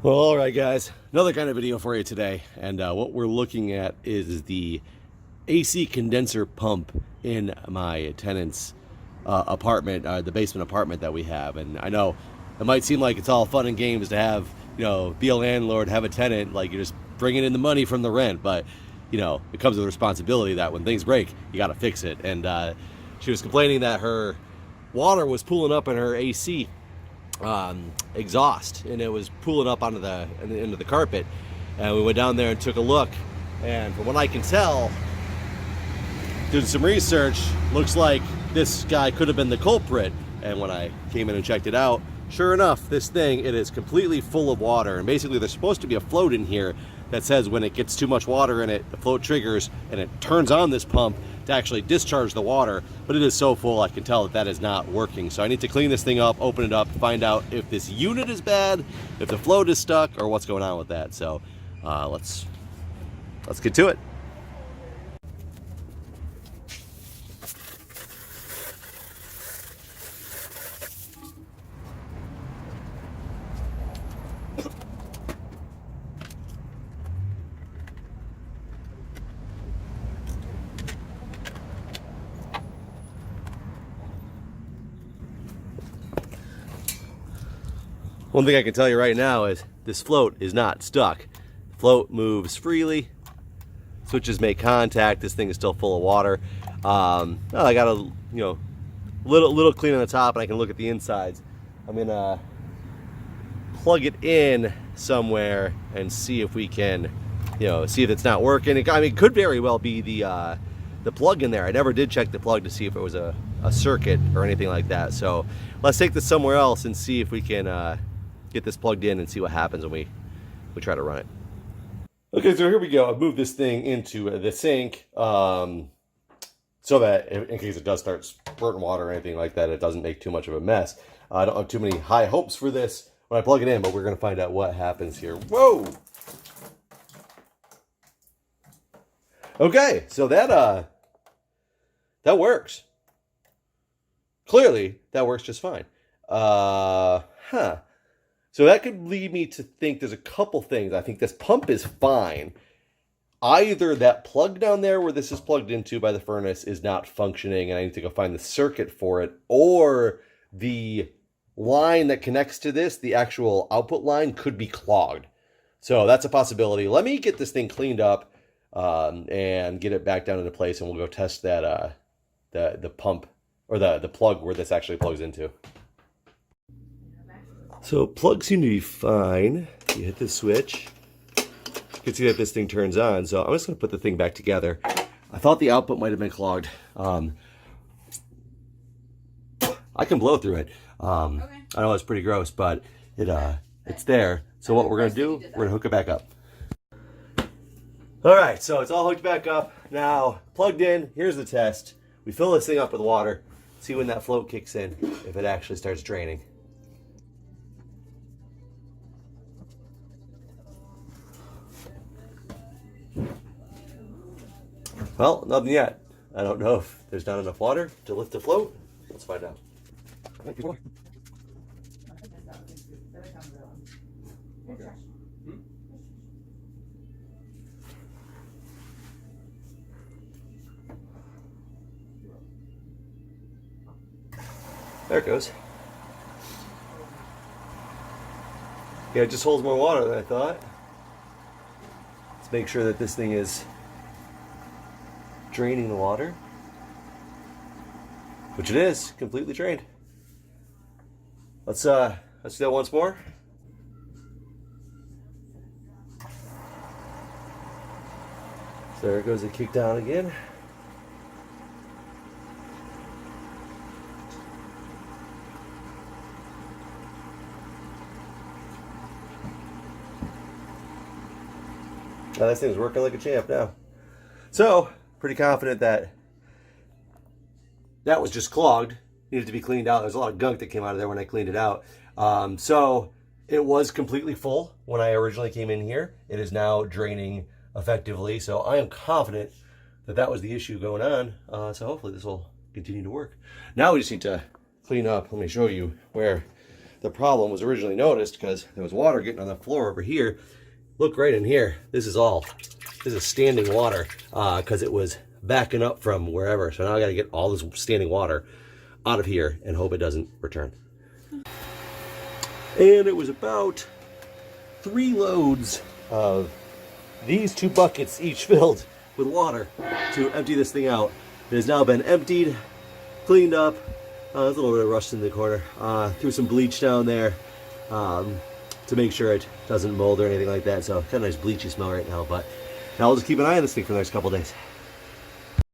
Well, all right, guys, another kind of video for you today, and what we're looking at is the AC condenser pump in my tenant's apartment, the basement apartment that we have. And I know it might seem like it's all fun and games to have, be a landlord, have a tenant, like you're just bringing in the money from the rent, but it comes with a responsibility that when things break, you got to fix it. And she was complaining that her water was pooling up in her AC exhaust, and it was pooling up into the carpet. And we went down there and took a look, and from what I can tell, doing some research, looks like this guy could have been the culprit. And when I came in and checked it out, sure enough, this thing, it is completely full of water. And basically there's supposed to be a float in here that says when it gets too much water in it, the float triggers and it turns on this pump to actually discharge the water. But it is so full, I can tell that is not working. So I need to clean this thing up, open it up, find out if this unit is bad, if the float is stuck, or what's going on with that. So let's get to it. One thing I can tell you right now is this float is not stuck. The float moves freely, switches make contact. This thing is still full of water. I got a little clean on the top, and I can look at the insides. I'm gonna plug it in somewhere and see if we can, see if it's not working. It could very well be the plug in there. I never did check the plug to see if it was a circuit or anything like that. So let's take this somewhere else and see if we can get this plugged in and see what happens when we try to run it. Okay, so here we go. I've moved this thing into the sink so that in case it does start spurting water or anything like that, it doesn't make too much of a mess. I don't have too many high hopes for this when I plug it in, but we're going to find out what happens here. Whoa! Okay, so that works. Clearly, that works just fine. So that could lead me to think there's a couple things. I think this pump is fine. Either that plug down there where this is plugged into by the furnace is not functioning and I need to go find the circuit for it, or the line that connects to this, the actual output line, could be clogged. So that's a possibility. Let me get this thing cleaned up and get it back down into place, and we'll go test that the pump or the plug where this actually plugs into. So plugs seem to be fine. You hit the switch. You can see that this thing turns on. So I'm just going to put the thing back together. I thought the output might have been clogged. I can blow through it. Okay. I know it's pretty gross, but it's there. So what we're going to do, we're going to hook it back up. All right, so it's all hooked back up. Now, plugged in. Here's the test. We fill this thing up with water. See when that float kicks in, if it actually starts draining. Well, nothing yet. I don't know if there's not enough water to lift the float. Let's find out. There it goes. Yeah, it just holds more water than I thought. Let's make sure that this thing is draining the water, which it is, completely drained. Let's do that once more. So there goes the kick down again. Now this thing's working like a champ now. So pretty confident that that was just clogged, needed to be cleaned out. There's a lot of gunk that came out of there when I cleaned it out. So it was completely full when I originally came in here. It is now draining effectively. So I am confident that that was the issue going on. So hopefully this will continue to work. Now we just need to clean up. Let me show you where the problem was originally noticed because there was water getting on the floor over here. Look right in here. This is standing water because it was backing up from wherever. So now I got to get all this standing water out of here and hope it doesn't return. And it was about 3 loads of these 2 buckets, each filled with water, to empty this thing out. It has now been emptied, cleaned up. There's a little bit of rust in the corner. Threw some bleach down there to make sure it doesn't mold or anything like that. So kind of nice bleachy smell right now. But now I'll just keep an eye on this thing for the next couple days.